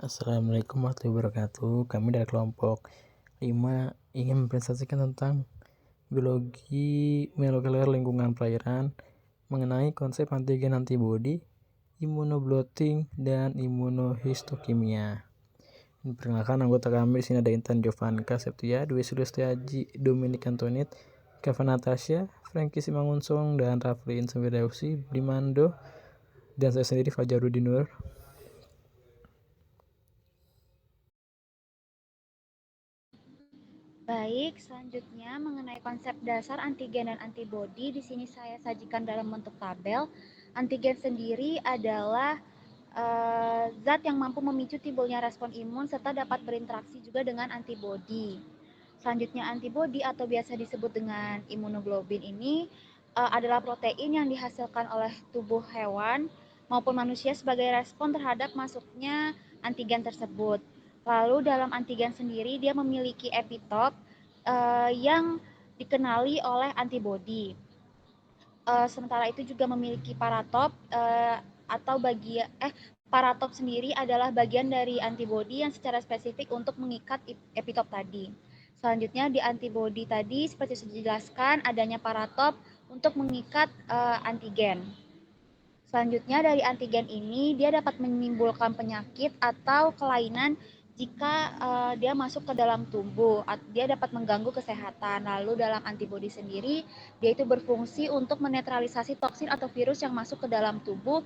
Assalamualaikum warahmatullahi wabarakatuh. Kami dari kelompok 5 ingin mempresentasikan tentang biologi molekuler lingkungan perairan mengenai konsep antigen antibodi, immunoblotting, dan imunohistokimia. Perkenalkan, anggota kami di sini ada Intan Jovanka Septia, Dwi Sulistiaji, Dominik Antonit, Kava Natasha, Frankie Simangunsong, dan Raflin Sembirdausi, Blimando, dan saya sendiri Fajarudin Nur. Baik, selanjutnya mengenai konsep dasar antigen dan antibodi, di sini saya sajikan dalam bentuk tabel. Antigen sendiri adalah zat yang mampu memicu timbulnya respon imun serta dapat berinteraksi juga dengan antibodi. Selanjutnya antibodi atau biasa disebut dengan imunoglobulin ini adalah protein yang dihasilkan oleh tubuh hewan maupun manusia sebagai respon terhadap masuknya antigen tersebut. Lalu dalam antigen sendiri dia memiliki epitop yang dikenali oleh antibodi. Sementara itu juga memiliki paratop atau paratop sendiri adalah bagian dari antibodi yang secara spesifik untuk mengikat epitop tadi. Selanjutnya di antibodi tadi seperti sudah dijelaskan adanya paratop untuk mengikat antigen. Selanjutnya dari antigen ini dia dapat menimbulkan penyakit atau kelainan jika dia masuk ke dalam tubuh, dia dapat mengganggu kesehatan. Lalu dalam antibodi sendiri, dia itu berfungsi untuk menetralisasi toksin atau virus yang masuk ke dalam tubuh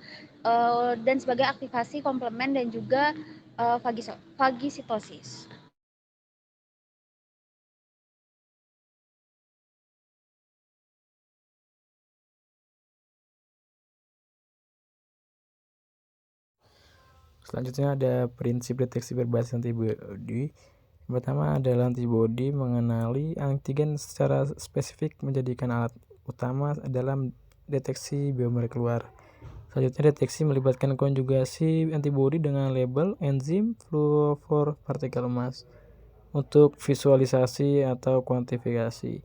dan sebagai aktivasi komplement dan juga fagisitosis. Selanjutnya ada prinsip deteksi berbasis antibodi. Yang pertama adalah antibodi mengenali antigen secara spesifik menjadikan alat utama dalam deteksi biomolekuler. Selanjutnya deteksi melibatkan konjugasi antibodi dengan label enzim fluorophore-partikel emas untuk visualisasi atau kuantifikasi.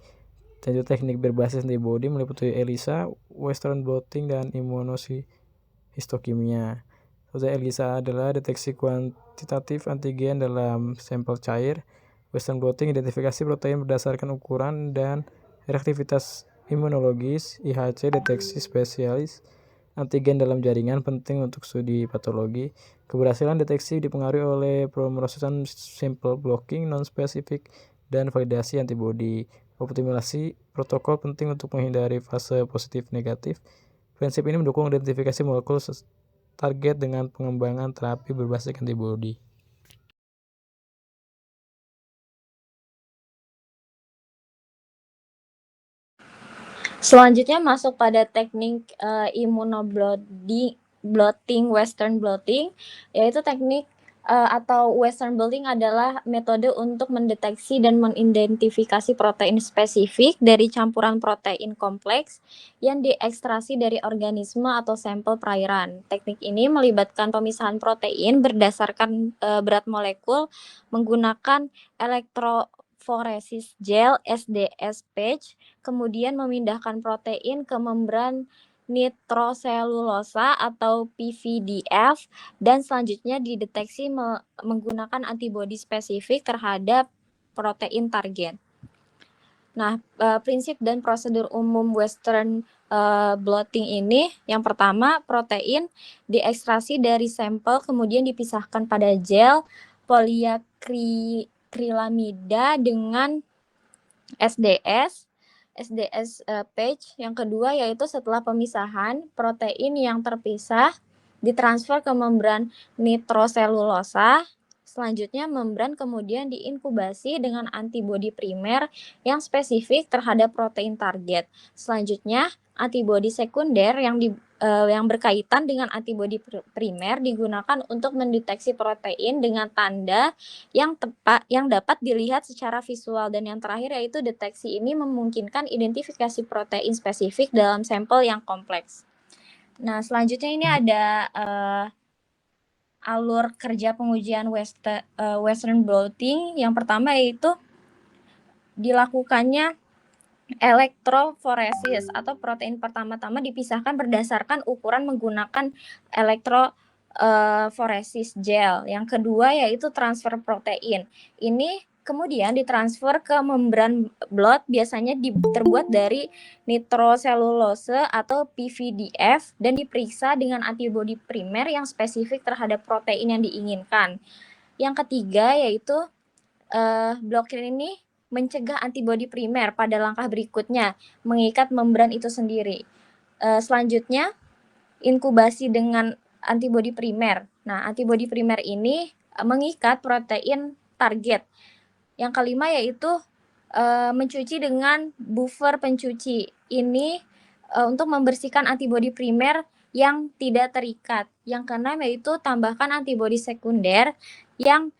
Selanjutnya teknik berbasis antibodi meliputi ELISA, Western blotting, dan immunohistokimia. ELISA adalah deteksi kuantitatif antigen dalam sampel cair. Western blotting identifikasi protein berdasarkan ukuran dan reaktivitas imunologis. IHC deteksi spesialis antigen dalam jaringan penting untuk studi patologi. Keberhasilan deteksi dipengaruhi oleh pemrosesan sampel blocking non-spesifik dan validasi antibodi. Optimalisasi protokol penting untuk menghindari fase positif negatif. Prinsip ini mendukung identifikasi molekul target dengan pengembangan terapi berbasis antibodi. Selanjutnya masuk pada teknik immunoblotting, Western blotting, yaitu teknik atau Western blotting adalah metode untuk mendeteksi dan mengidentifikasi protein spesifik dari campuran protein kompleks yang diekstraksi dari organisme atau sampel perairan. Teknik ini melibatkan pemisahan protein berdasarkan berat molekul menggunakan elektroforesis gel SDS patch, kemudian memindahkan protein ke membran nitroselulosa atau PVDF, dan selanjutnya dideteksi menggunakan antibodi spesifik terhadap protein target. Nah, prinsip dan prosedur umum Western blotting ini, yang pertama protein diekstraksi dari sampel kemudian dipisahkan pada gel poliakrilamida dengan SDS patch. Yang kedua yaitu setelah pemisahan, protein yang terpisah ditransfer ke membran nitroselulosa. Selanjutnya membran kemudian diinkubasi dengan antibodi primer yang spesifik terhadap protein target. Selanjutnya antibodi sekunder yang berkaitan dengan antibodi primer digunakan untuk mendeteksi protein dengan tanda yang tepat yang dapat dilihat secara visual. Dan yang terakhir yaitu deteksi ini memungkinkan identifikasi protein spesifik dalam sampel yang kompleks. Nah, selanjutnya ini ada alur kerja pengujian Western blotting. Yang pertama yaitu dilakukannya elektroforesis atau protein pertama-tama dipisahkan berdasarkan ukuran menggunakan foresis gel. Yang kedua yaitu transfer protein. Ini kemudian ditransfer ke membran blood, biasanya terbuat dari nitroselulose atau PVDF dan diperiksa dengan antibodi primer yang spesifik terhadap protein yang diinginkan. Yang ketiga yaitu blockchain ini mencegah antibodi primer pada langkah berikutnya, mengikat membran itu sendiri. Selanjutnya, inkubasi dengan antibodi primer. Nah, antibodi primer ini mengikat protein target. Yang kelima yaitu mencuci dengan buffer pencuci. Ini untuk membersihkan antibodi primer yang tidak terikat. Yang keenam yaitu tambahkan antibodi sekunder yang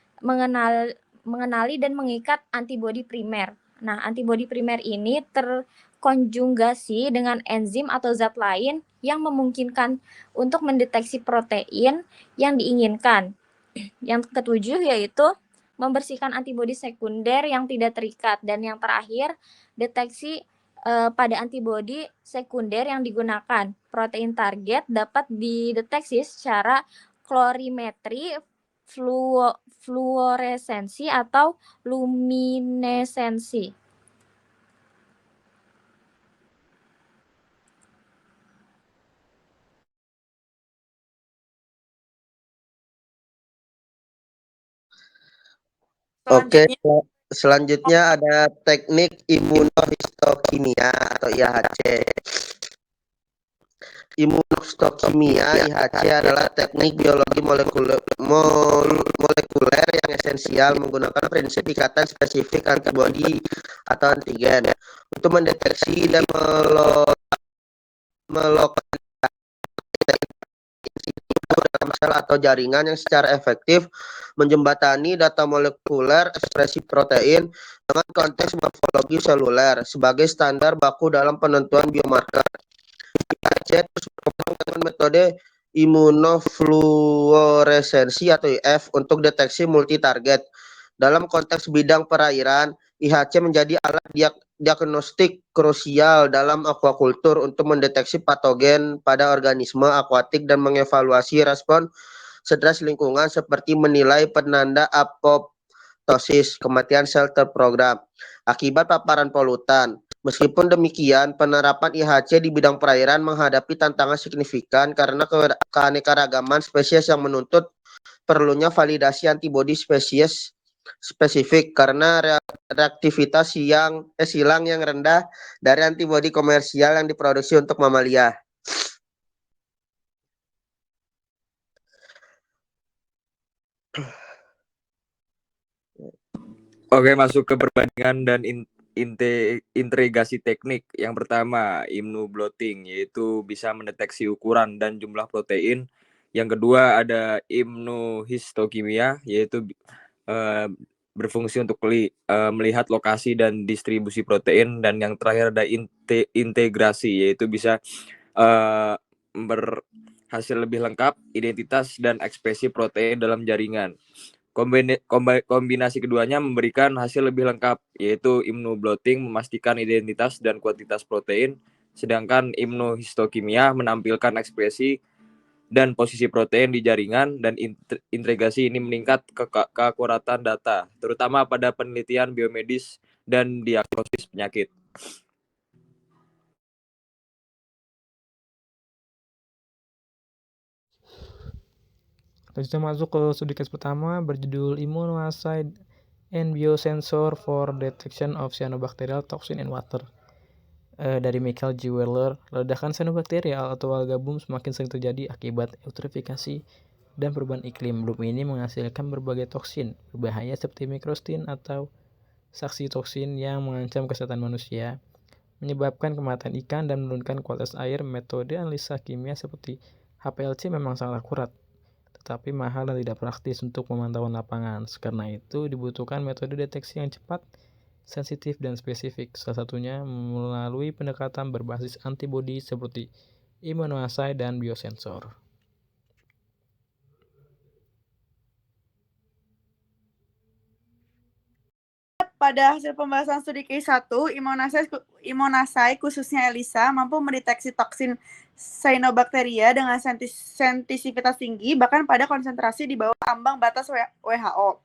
mengenali dan mengikat antibodi primer. Nah, antibodi primer ini terkonjugasi dengan enzim atau zat lain yang memungkinkan untuk mendeteksi protein yang diinginkan. Yang ketujuh yaitu membersihkan antibodi sekunder yang tidak terikat. Dan yang terakhir, deteksi pada antibodi sekunder yang digunakan. Protein target dapat dideteksi secara klorimetri, fluoresensi, atau luminesensi. Oke, selanjutnya ada teknik imunohistokimia atau IHC. Imunostokimia IHC adalah teknik biologi molekuler yang esensial menggunakan prinsip ikatan spesifik antibodi atau antigen untuk mendeteksi dan melokalisasi dalam sel atau jaringan yang secara efektif menjembatani data molekuler ekspresi protein dengan konteks morfologi seluler sebagai standar baku dalam penentuan biomarker. IHC terus berkembang dengan metode imunofluoresensi atau IF untuk deteksi multi-target. Dalam konteks bidang perairan, IHC menjadi alat diagnostik krusial dalam aquakultur untuk mendeteksi patogen pada organisme akuatik dan mengevaluasi respon stres lingkungan seperti menilai penanda apoptosis, kematian sel terprogram, akibat paparan polutan. Meskipun demikian, penerapan IHC di bidang perairan menghadapi tantangan signifikan karena keanekaragaman spesies yang menuntut perlunya validasi antibodi spesies spesifik karena reaktivitas silang yang rendah dari antibodi komersial yang diproduksi untuk mamalia. Oke, masuk ke perbandingan dan integrasi teknik. Yang pertama, immunoblotting, yaitu bisa mendeteksi ukuran dan jumlah protein. Yang kedua ada immunohistokimia, yaitu berfungsi untuk melihat lokasi dan distribusi protein. Dan yang terakhir ada integrasi, yaitu bisa berhasil lebih lengkap identitas dan ekspresi protein dalam jaringan. Kombinasi keduanya memberikan hasil lebih lengkap, yaitu immunoblotting memastikan identitas dan kuantitas protein, sedangkan immunohistokimia menampilkan ekspresi dan posisi protein di jaringan, dan integrasi ini meningkat keakuratan data, terutama pada penelitian biomedis dan diagnosis penyakit. Kita masuk ke studi case pertama berjudul Immunoassay and Biosensor for Detection of Cyanobacterial Toxin in Water dari Michael G. Weller. Ledakan cyanobacterial atau alga boom semakin sering terjadi akibat eutrofikasi dan perubahan iklim. Boom ini menghasilkan berbagai toksin berbahaya seperti mikrostin atau saksitoksin yang mengancam kesehatan manusia, menyebabkan kematian ikan dan menurunkan kualitas air. Metode analisa kimia seperti HPLC memang sangat akurat, tetapi mahal dan tidak praktis untuk pemantauan lapangan. Karena itu dibutuhkan metode deteksi yang cepat, sensitif, dan spesifik. Salah satunya melalui pendekatan berbasis antibodi seperti immunoassay dan biosensor. Pada hasil pembahasan studi case 1, Immunasai khususnya ELISA mampu mendeteksi toksin cyanobacteria dengan sensitivitas tinggi, bahkan pada konsentrasi di bawah ambang batas WHO.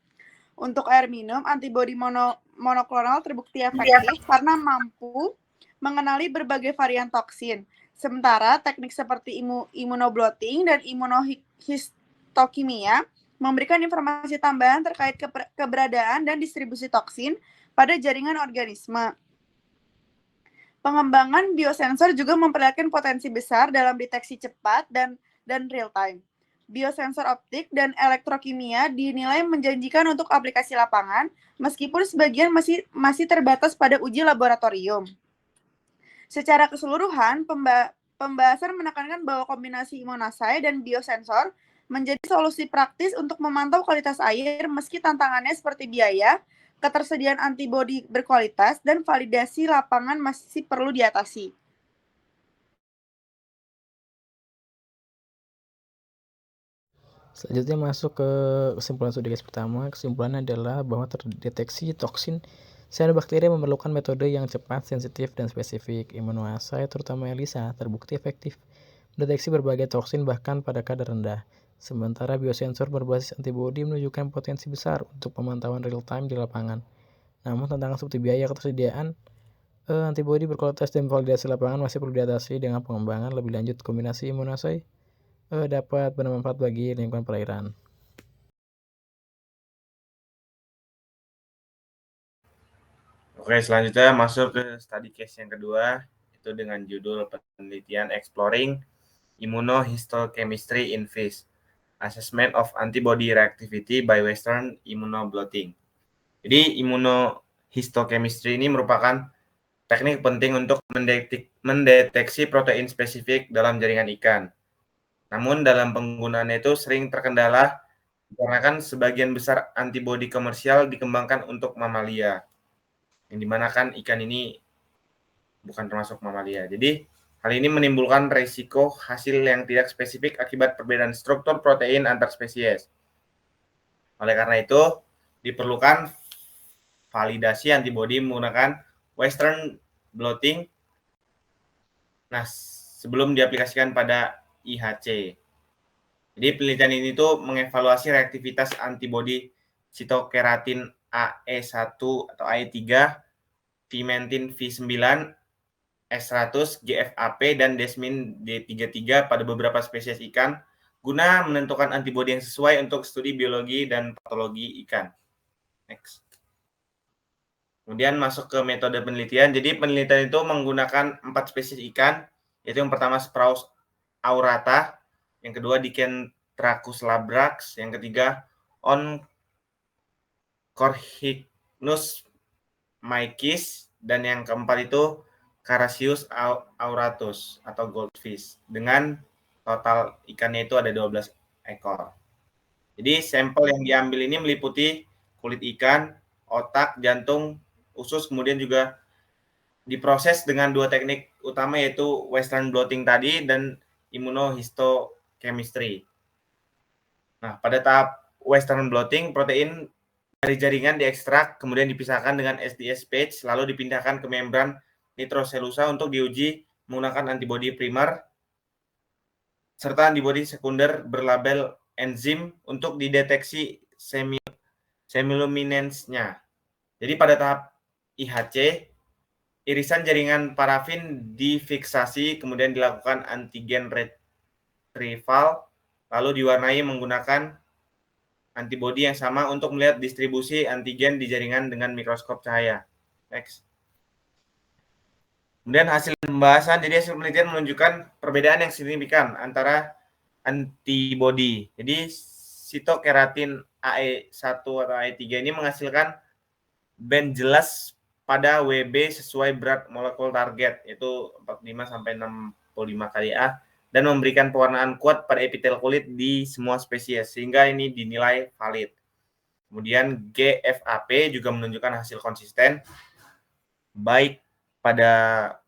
Untuk air minum, antibodi monoklonal terbukti efektif karena mampu mengenali berbagai varian toksin. Sementara teknik seperti immunoblotting dan immunohistokimia memberikan informasi tambahan terkait keberadaan dan distribusi toksin pada jaringan organisme. Pengembangan biosensor juga memperlihatkan potensi besar dalam deteksi cepat dan real time. Biosensor optik dan elektrokimia dinilai menjanjikan untuk aplikasi lapangan, meskipun sebagian masih terbatas pada uji laboratorium. Secara keseluruhan, pembahasan menekankan bahwa kombinasi Immunasai dan biosensor menjadi solusi praktis untuk memantau kualitas air meski tantangannya seperti biaya, ketersediaan antibodi berkualitas, dan validasi lapangan masih perlu diatasi. Selanjutnya masuk ke kesimpulan studi case pertama. Kesimpulannya adalah bahwa terdeteksi toksin cyanobacteria memerlukan metode yang cepat, sensitif, dan spesifik. Immunoassay, terutama ELISA, terbukti efektif mendeteksi berbagai toksin bahkan pada kadar rendah. Sementara biosensor berbasis antibodi menunjukkan potensi besar untuk pemantauan real-time di lapangan. Namun tantangan seperti biaya, ketersediaan antibodi berkualitas dan validasi lapangan masih perlu diatasi. Dengan pengembangan lebih lanjut, kombinasi Immunoassay dapat bermanfaat bagi lingkungan perairan. Oke, selanjutnya masuk ke study case yang kedua, itu dengan judul penelitian Exploring Immunohistochemistry in Fish, Assessment of Antibody Reactivity by Western Immunoblotting. Jadi immunohistochemistry ini merupakan teknik penting untuk mendeteksi protein spesifik dalam jaringan ikan. Namun dalam penggunaannya itu sering terkendala dikarenakan sebagian besar antibodi komersial dikembangkan untuk mamalia, yang dimana kan ikan ini bukan termasuk mamalia. Jadi hal ini menimbulkan risiko hasil yang tidak spesifik akibat perbedaan struktur protein antar spesies. Oleh karena itu, diperlukan validasi antibodi menggunakan Western blotting. Nah, sebelum diaplikasikan pada IHC. Jadi penelitian ini tuh mengevaluasi reaktivitas antibodi sitokeratin AE1 atau AE3, vimentin V9, S100, GFAP, dan desmin D33 pada beberapa spesies ikan guna menentukan antibodi yang sesuai untuk studi biologi dan patologi ikan. Next. Kemudian masuk ke metode penelitian. Jadi penelitian itu menggunakan 4 spesies ikan, yaitu yang pertama Sprouse aurata, yang kedua Dicentracus labrax, yang ketiga Oncorhynchus mykiss, dan yang keempat itu Carassius auratus atau goldfish. Dengan total ikannya itu ada 12 ekor. Jadi sampel yang diambil ini meliputi kulit ikan, otak, jantung, usus, kemudian juga diproses dengan 2 teknik utama, yaitu Western blotting tadi dan immunohistochemistry. Nah, pada tahap Western blotting, protein dari jaringan diekstrak, kemudian dipisahkan dengan SDS phage, lalu dipindahkan ke membran nitroselusa untuk diuji menggunakan antibodi primer serta antibodi sekunder berlabel enzim untuk dideteksi semiluminance-nya. Jadi pada tahap IHC, irisan jaringan parafin difiksasi, kemudian dilakukan antigen retrieval, lalu diwarnai menggunakan antibodi yang sama untuk melihat distribusi antigen di jaringan dengan mikroskop cahaya. Next. Kemudian hasil pembahasan, jadi hasil penelitian menunjukkan perbedaan yang signifikan antara antibodi. Jadi sitokeratin AE1 atau AE3 ini menghasilkan band jelas pada WB sesuai berat molekul target, yaitu 45-65 kali A, dan memberikan pewarnaan kuat pada epitel kulit di semua spesies, sehingga ini dinilai valid. Kemudian GFAP juga menunjukkan hasil konsisten, baik pada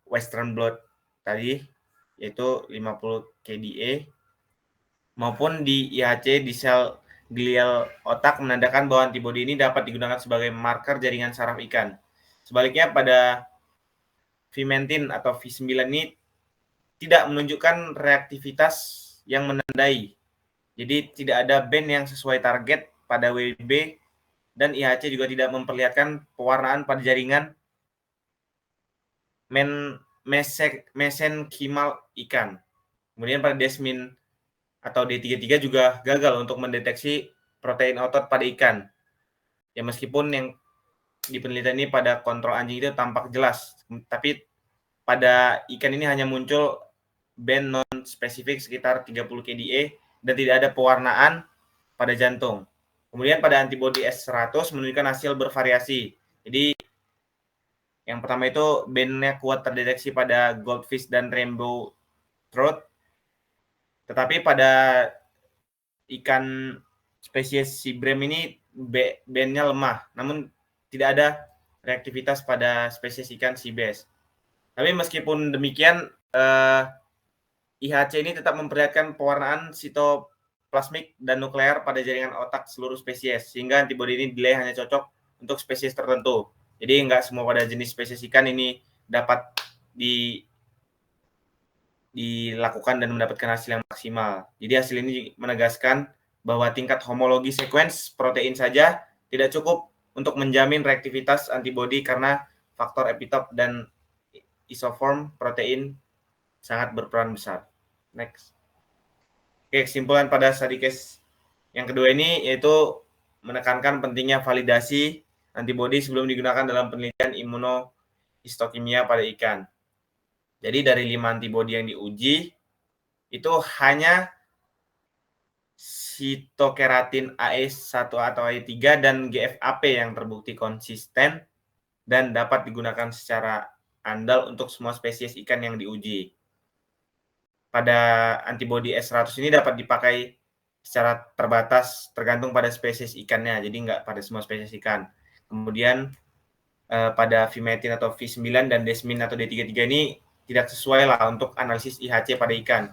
Western blot tadi, yaitu 50 kDa, maupun di IHC di sel glial otak menandakan bahwa antibodi ini dapat digunakan sebagai marker jaringan saraf ikan. Sebaliknya pada vimentin atau V9 ini tidak menunjukkan reaktivitas yang menandai. Jadi tidak ada band yang sesuai target pada WB dan IHC juga tidak memperlihatkan pewarnaan pada jaringan mesenkimal ikan. Kemudian pada desmin atau D33 juga gagal untuk mendeteksi protein otot pada ikan. Ya meskipun yang di penelitian ini pada kontrol anjing itu tampak jelas, tapi pada ikan ini hanya muncul band non-spesifik sekitar 30 kDa dan tidak ada pewarnaan pada jantung. Kemudian pada antibodi S100 menunjukkan hasil bervariasi. Jadi yang pertama itu bandnya kuat terdeteksi pada goldfish dan rainbow trout, tetapi pada ikan spesies sea bream ini bandnya lemah, namun tidak ada reaktivitas pada spesies ikan sea bass. Tapi meskipun demikian, IHC ini tetap memperlihatkan pewarnaan sitoplasmik dan nuklear pada jaringan otak seluruh spesies, sehingga antibodi ini dinilai hanya cocok untuk spesies tertentu. Jadi nggak semua pada jenis spesies ikan ini dapat dilakukan dan mendapatkan hasil yang maksimal. Jadi hasil ini menegaskan bahwa tingkat homologi sequence protein saja tidak cukup untuk menjamin reaktivitas antibodi karena faktor epitop dan isoform protein sangat berperan besar. Next. Oke, kesimpulan pada study case yang kedua ini yaitu menekankan pentingnya validasi antibodi sebelum digunakan dalam penelitian imunohistokimia pada ikan. Jadi dari 5 antibodi yang diuji, itu hanya sitokeratin AE1 atau AE3 dan GFAP yang terbukti konsisten dan dapat digunakan secara andal untuk semua spesies ikan yang diuji. Pada antibodi S100 ini dapat dipakai secara terbatas tergantung pada spesies ikannya, jadi nggak pada semua spesies ikan. Kemudian pada vimentin atau V9 dan desmin atau D33 ini tidak sesuai lah untuk analisis IHC pada ikan.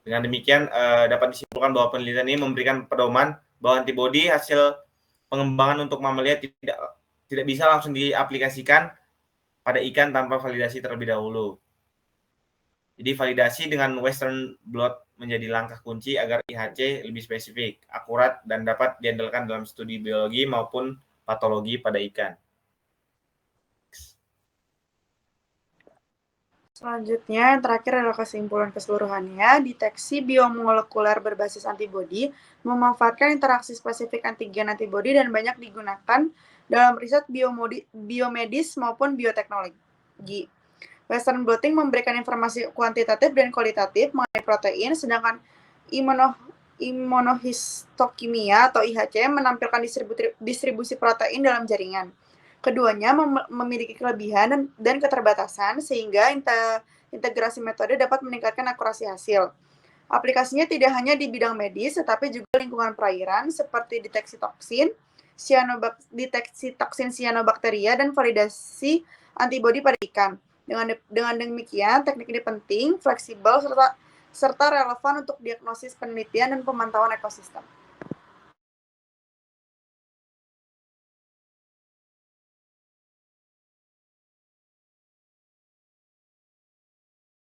Dengan demikian dapat disimpulkan bahwa penelitian ini memberikan pedoman bahwa antibodi hasil pengembangan untuk mamalia tidak bisa langsung diaplikasikan pada ikan tanpa validasi terlebih dahulu. Jadi validasi dengan Western blot menjadi langkah kunci agar IHC lebih spesifik, akurat, dan dapat diandalkan dalam studi biologi maupun patologi pada ikan. Selanjutnya, yang terakhir adalah kesimpulan keseluruhannya. Deteksi biomolekuler berbasis antibodi memanfaatkan interaksi spesifik antigen-antibodi dan banyak digunakan dalam riset biomedis maupun bioteknologi. Western blotting memberikan informasi kuantitatif dan kualitatif mengenai protein, sedangkan imunohistokimia atau IHC menampilkan distribusi protein dalam jaringan. Keduanya memiliki kelebihan dan keterbatasan sehingga integrasi metode dapat meningkatkan akurasi hasil. Aplikasinya tidak hanya di bidang medis, tetapi juga lingkungan perairan seperti deteksi toksin cyanobacteria dan validasi antibodi pada ikan. Dengan demikian, teknik ini penting, fleksibel, serta relevan untuk diagnosis penelitian dan pemantauan ekosistem.